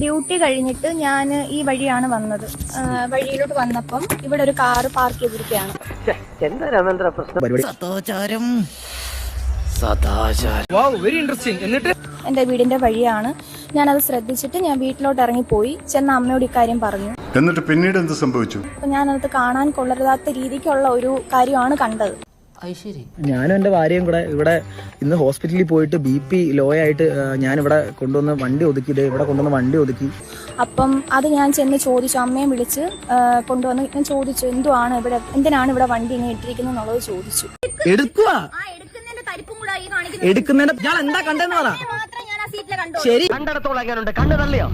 Duty കഴിഞ്ഞിട്ട് ഞാൻ ഈ വഴിയാണ് വന്നത്. വഴിയിലോട്ട് വന്നപ്പം ഇവിടെ ഒരു കാറ് പാർക്ക് ചെയ്തിരിക്കുകയാണ്. എന്റെ വീടിന്റെ വഴിയാണ്. ഞാനത് ശ്രദ്ധിച്ചിട്ട് ഞാൻ വീട്ടിലോട്ട് ഇറങ്ങിപ്പോയി. ചെന്ന അമ്മയോട് ഇക്കാര്യം പറഞ്ഞു. എന്നിട്ട് പിന്നീട് എന്ത് സംഭവിച്ചു? അപ്പൊ ഞാനത് കാണാൻ കൊള്ളരുതാത്ത രീതിക്കുള്ള ഒരു കാര്യമാണ് കണ്ടത്. ഞാനും എന്റെ ഭാര്യയും കൂടെ ഇവിടെ ഇന്ന് ഹോസ്പിറ്റലിൽ പോയിട്ട് BP ലോ ആയിട്ട് ഞാൻ ഇവിടെ കൊണ്ടുവന്ന് വണ്ടി ഒതുക്കി, ഇവിടെ കൊണ്ടുവന്ന് വണ്ടി ഒതുക്കി. അപ്പം അത് ഞാൻ ചെന്ന് ചോദിച്ചു, അമ്മയെ വിളിച്ച് കൊണ്ടുവന്ന് ഞാൻ ചോദിച്ചു, എന്തിനാണ് ഇവിടെ വണ്ടി ഇങ്ങനെ ഇട്ടിരിക്കുന്നത് എന്നുള്ളത് ചോദിച്ചു. എടുക്കുന്നതിന്റെ ഞാൻ എന്താ കണ്ടെന്ന് പറ. ശരി, കണ്ടെടുത്തോളാനുണ്ട്. കണ്ണു തള്ളിയോ?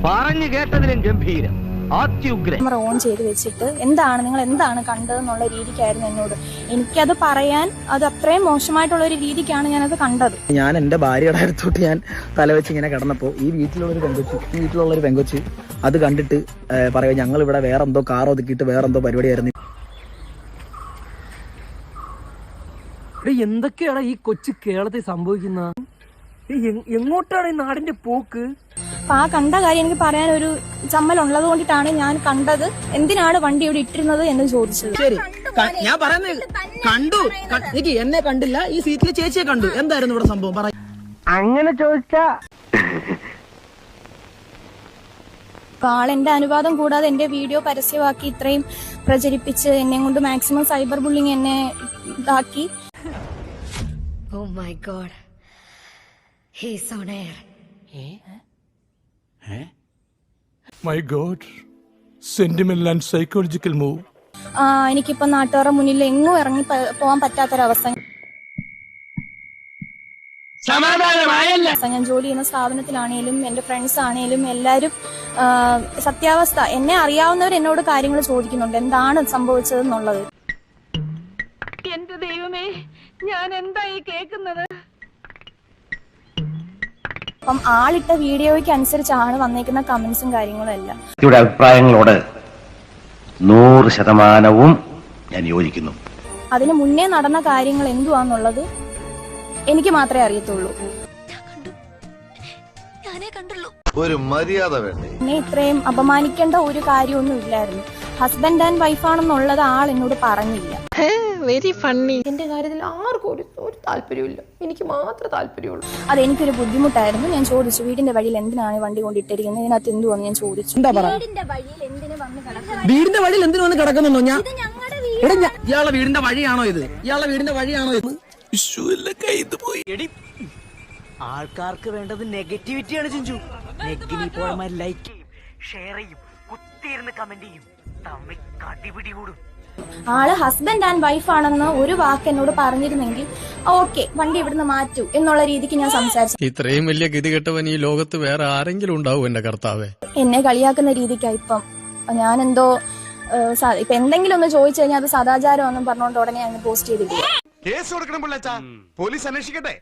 പറഞ്ഞു കേട്ടതിലും ഗംഭീരം. ക്യാമറ ഓൺ ചെയ്ത് വെച്ചിട്ട് നിങ്ങൾ എന്താണ് കണ്ടതെന്നുള്ള രീതിക്കായിരുന്നു എന്നോട്. എനിക്കത് പറയാൻ അത് അത്രയും മോശമായിട്ടുള്ള ഒരു രീതിക്കാണ് ഞാനത് കണ്ടത്. ഞാൻ എന്റെ ഭാര്യയുടെ അടുത്തോട്ട് ഞാൻ തലവെച്ച് ഇങ്ങനെ കിടന്നപ്പോ ഈ വീട്ടിലുള്ളൊരു പെങ്കൊച്ച് അത് കണ്ടിട്ട് പറയാ, ഞങ്ങൾ ഇവിടെ വേറെന്തോ കാർ ഒതുക്കിയിട്ട് വേറെന്തോ പരിപാടിയായിരുന്നു. എന്തൊക്കെയാണ് ഈ കൊച്ചു കേരളത്തിൽ സംഭവിക്കുന്ന? എങ്ങോട്ടാണ് ഈ നാടിന്റെ പോക്ക്? അപ്പൊ ആ കണ്ട കാര്യം എനിക്ക് പറയാൻ ഒരു ചമ്മലുള്ളത് കൊണ്ടിട്ടാണ് ഞാൻ കണ്ടത്. എന്തിനാണ് വണ്ടി ഇവിടെ ഇട്ടിരുന്നത് എന്ന് ചോദിച്ചത്. ശരി, ഞാൻ പറയുന്നത് കണ്ടു. എനിക്ക് എന്നെ കണ്ടില്ല, ഈ സീറ്റിൽ ചേച്ചിയെ കണ്ടു. എന്തായിരുന്നു ഇവിടെ സംഭവം? പറ. അങ്ങനെ ചോദിച്ചാ എന്റെ അനുവാദം കൂടാതെ എന്റെ വീഡിയോ പരസ്യമാക്കി ഇത്രയും പ്രചരിപ്പിച്ച് എന്നെ കൊണ്ട് മാക്സിമം സൈബർ ബുള്ളിങ് എന്നെ ഇതാക്കി. Oh my God. He's on air. My God. Sentimental and psychological move. എനിക്കിപ്പോ നാട്ടുകാരുടെ മുന്നിൽ എങ്ങും ഇറങ്ങി പോകാൻ പറ്റാത്തൊരവസ്ഥ. ഞാൻ ജോലി ചെയ്യുന്ന സ്ഥാപനത്തിലാണേലും എന്റെ ഫ്രണ്ട്സ് ആണേലും എല്ലാരും സത്യാവസ്ഥ എന്നെ അറിയാവുന്നവർ എന്നോട് കാര്യങ്ങൾ ചോദിക്കുന്നുണ്ട്, എന്താണ് സംഭവിച്ചതെന്നുള്ളത്. എന്റെ ദൈവമേ, ഞാൻ എന്താ ഈ കേൾക്കുന്നത്? അപ്പം ആളിട്ട വീഡിയോയ്ക്ക് അനുസരിച്ചാണ് വന്നേക്കുന്ന കമന്റ്സും കാര്യങ്ങളും എല്ലാം. ഇവിടെ അഭിപ്രായങ്ങളോട് 100% ഞാൻ യോജിക്കുന്നു. അതിന് മുന്നേ നടന്ന കാര്യങ്ങൾ എന്തുവാന്നുള്ളത് എനിക്ക് മാത്രമേ അറിയത്തുള്ളൂ. ഒരു മര്യാദ വേണ്ടേ? എന്നെ ഇത്രയും അപമാനിക്കേണ്ട ഒരു കാര്യമൊന്നും ഇല്ലായിരുന്നു. ഹസ്ബൻഡ് ആൻഡ് വൈഫാണെന്നുള്ളത് ആൾ എന്നോട് പറഞ്ഞില്ല. Very funny. എന്റെ കാര്യത്തിൽ ആർക്കും ഒരു താല്പര്യമില്ല, എനിക്ക് മാത്രമേ താല്പര്യമുള്ളൂ. അതെനിക്കൊരു ബുദ്ധിമുട്ടായിരുന്നു. ഞാൻ ചോദിച്ചു, വീടിന്റെ വഴിയിൽ എന്തിനാണ് വണ്ടി കൊണ്ടിട്ടിരിക്കുന്നത്, ഇതിനകത്ത് എന്തുവാന്ന് ഞാൻ ചോദിച്ചു. വീടിന്റെ വഴിയിൽ എന്തിനു വന്ന് കിടക്കുന്നുണ്ടോ? ഇയാളുടെ വീടിന്റെ വഴിയാണോ ഇത്? ആൾക്കാർക്ക് വേണ്ടത് നെഗറ്റിവിറ്റിയാണ് ചിഞ്ചു. നെഗറ്റീവ് ലൈക്ക് ചെയ്യും, ഷെയർ ചെയ്യും, കുത്തിയിരുന്ന് കമന്റ് ചെയ്യും, തമ്മിൽ കടിപിടി കൂടും. ആള് ഹസ്ബൻഡ് ആൻഡ് വൈഫാണെന്ന് ഒരു വാക്ക് എന്നോട് പറഞ്ഞിരുന്നെങ്കിൽ ഓക്കെ, വണ്ടി ഇവിടുന്ന് മാറ്റൂ എന്നുള്ള രീതിക്ക് ഞാൻ സംസാരിച്ചു. ഇത്രയും വലിയ ഗതികെട്ടവൻ ഈ ലോകത്ത് വേറെ ആരെങ്കിലും ഉണ്ടാവും എന്റെ കർത്താവേ? എന്നെ കളിയാക്കുന്ന രീതിക്കായി ഇപ്പം ഞാനെന്തോ ഇപ്പൊ എന്തെങ്കിലും ഒന്ന് ചോദിച്ചു കഴിഞ്ഞാൽ അത് സദാചാരം പറഞ്ഞുകൊണ്ട് ഉടനെ അങ്ങ് പോസ്റ്റ് ചെയ്തിട്ടില്ല. കേസ് കൊടുക്കണം പിള്ളേച്ചാ, പോലീസ് അന്വേഷിക്കട്ടെ.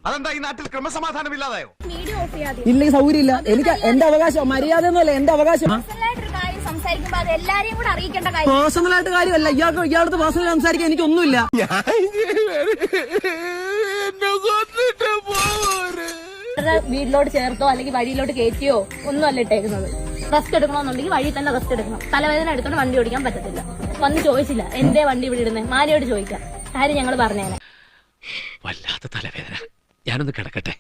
അതെന്താ ഈ നാട്ടിൽ ക്രമസമാധാനം ഇല്ലാതായോ? വീഡിയോ ഓഫ് ചെയ്യാതെ ഇല്ല, സൗകര്യമില്ല. എനിക്ക് എന്റെ അവകാശം, മര്യാദ ഒന്നുമല്ല, എന്റെ അവകാശം. സംസാരിക്കുമ്പോ അത് എല്ലാരെയും കൂടെ അറിയിക്കേണ്ട കാര്യം. പേഴ്സണലായിട്ട് കാര്യമല്ല, ഇയാളുടെ പേഴ്സണൽ സംസാരിക്കാൻ എനിക്കൊന്നുമില്ല. വീട്ടിലോട്ട് ചേർത്തോ അല്ലെങ്കിൽ വഴിയിലോട്ട് കയറ്റിയോ ഒന്നും അല്ല ഇട്ടേക്കുന്നത്. റെസ്റ്റ് എടുക്കണമെന്നുണ്ടെങ്കിൽ വഴി തന്നെ റെസ്റ്റ് എടുക്കണം. തലവേദന എടുത്തോണ്ട് വണ്ടി ഓടിക്കാൻ പറ്റത്തില്ല. വന്ന് ചോദിച്ചില്ല എന്തേ വണ്ടി ഇവിടെ ഇടുന്നത്, മാരിയോട് ചോദിക്കാം, കാര്യം ഞങ്ങൾ പറഞ്ഞേനെ. വല്ലാത്ത തലവേദന, ഞാനൊന്ന് കിടക്കട്ടെ.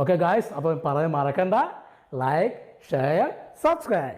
ഓക്കെ ഗായ്സ്, അപ്പോൾ പറയാൻ മറക്കണ്ട, ലൈക്ക്, ഷെയർ, സബ്സ്ക്രൈബ്.